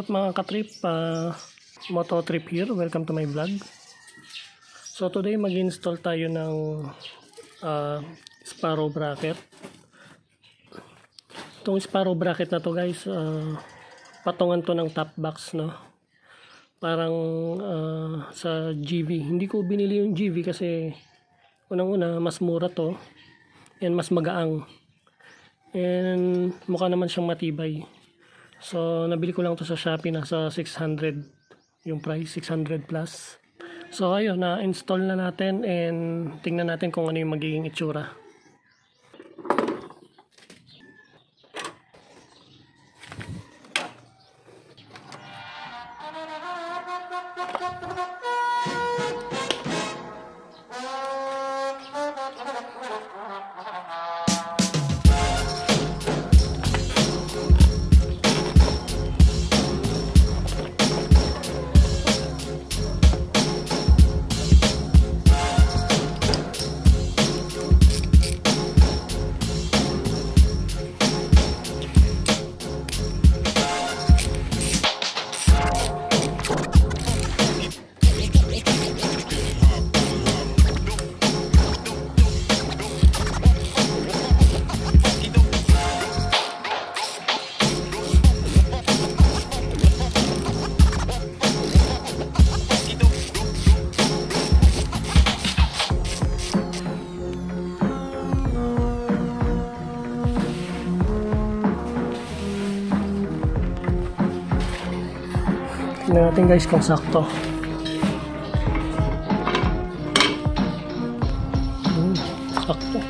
up mga katrip, MOTOTRIP here, welcome to my vlog. So today mag-install tayo ng SPARROW bracket. Itong SPARROW bracket na to guys, patungan to ng top box, no? Parang sa GIVI. Hindi ko binili yung GIVI kasi unang-una mas mura to and mas magaang. And mukha naman siyang matibay. So nabili ko lang to sa Shopee, nasa 600 yung price, 600 plus. So ayun, na-install na natin and tingnan natin kung ano yung magiging itsura. Tingnan natin guys kung sakto. Sakto.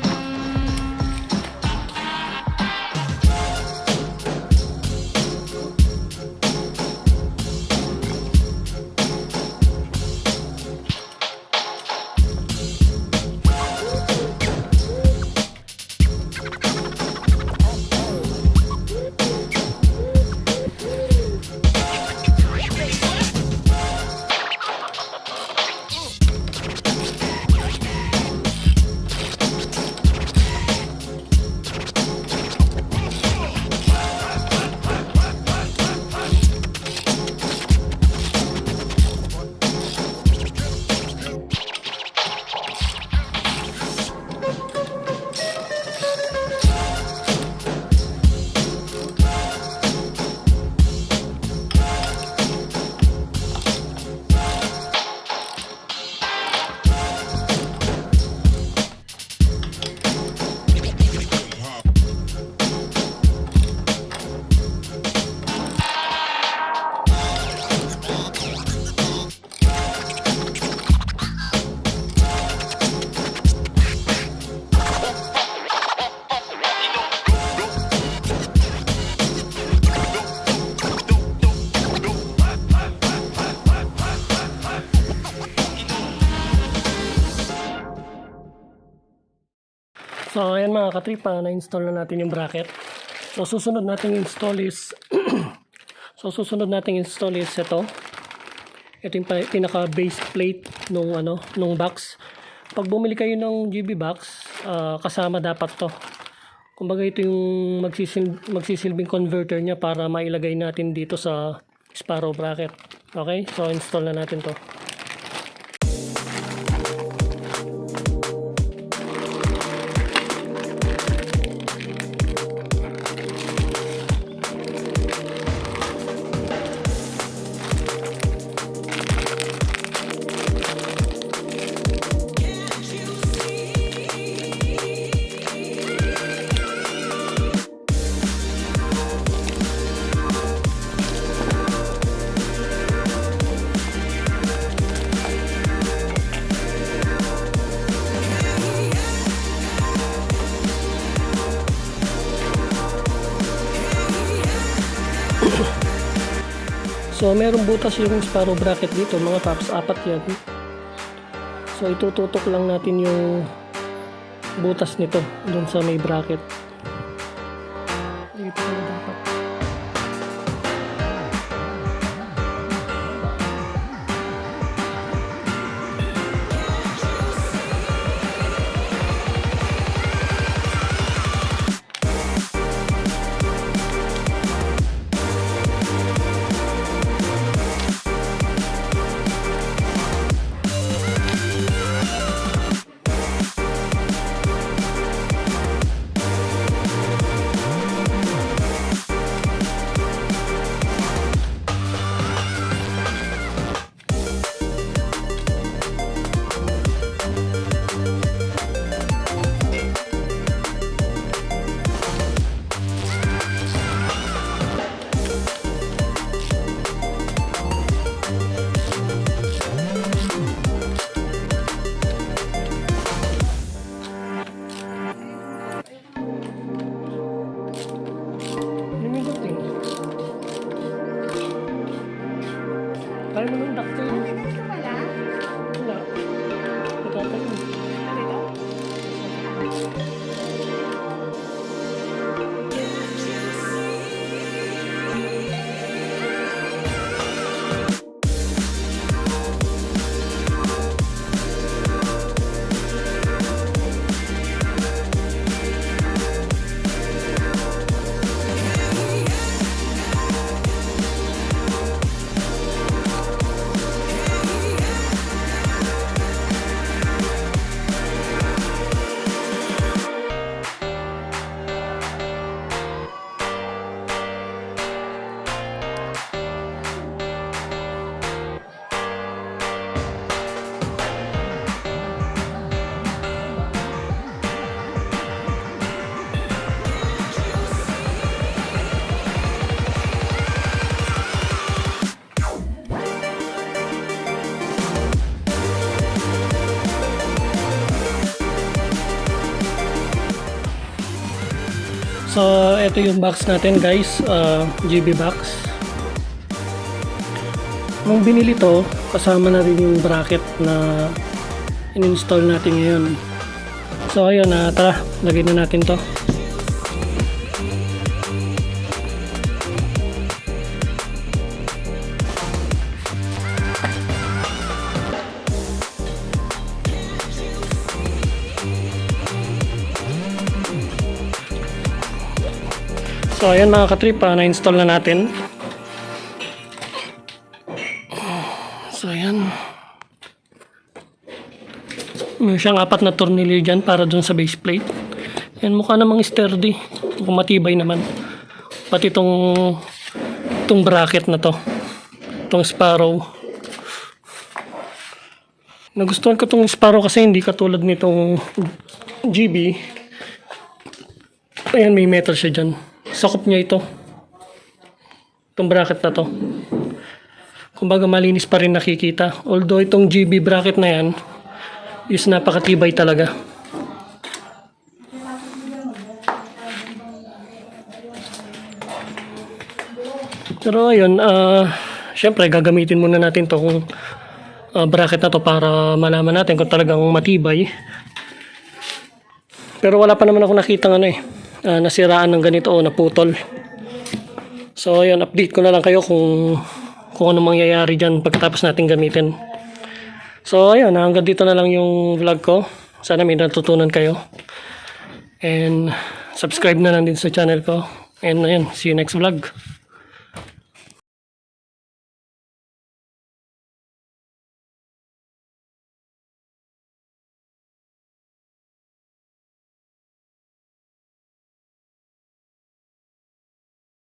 So ayan mga katrip, na-install na natin yung bracket. So susunod nating install is ito. Ito yung pinaka base plate nung box. Pag bumili kayo ng GIVI box, kasama dapat to. Kumbaga ito yung magsisilbing converter niya para mailagay natin dito sa SPARROW bracket. Okay? So install na natin to. So merong butas yung SPARROW bracket dito mga paps, 4 yan. So itututok lang natin yung butas nito dun sa may bracket. Dito na dapat. Kaya mo nung dakto yun. May ganito pala? Wala. Nagkataon. Ganito? So, ito yung box natin guys, GIVI box. Nung binili to, kasama na rin yung bracket na in-install natin ngayon. So, ayun, tara, lagay na natin to. So ayan mga katrip, na-install na natin. So ayan. May siyang 4 na tornilyo dyan para dun sa base plate. Ayan, mukha namang sturdy. Mukhang matibay naman. Pati itong bracket na to. Itong Sparrow. Nagustuhan ko itong Sparrow kasi hindi katulad nitong GIVI. Ayan, may metal siya dyan. Sakop niya ito. Itong bracket na to. Kumbaga malinis pa rin nakikita. Although itong GIVI bracket na yan is napakatibay talaga. Pero ayun, syempre gagamitin muna natin itong bracket na to para malaman natin kung talagang matibay. Pero wala pa naman ako nakitang nasiraan ng ganito o naputol. So ayun, update ko na lang kayo kung ano mangyayari dyan pagkatapos natin gamitin. So ayun, hanggang dito na lang yung vlog ko. Sana may natutunan kayo. And subscribe na lang din sa channel ko. And ayun, see you next vlog.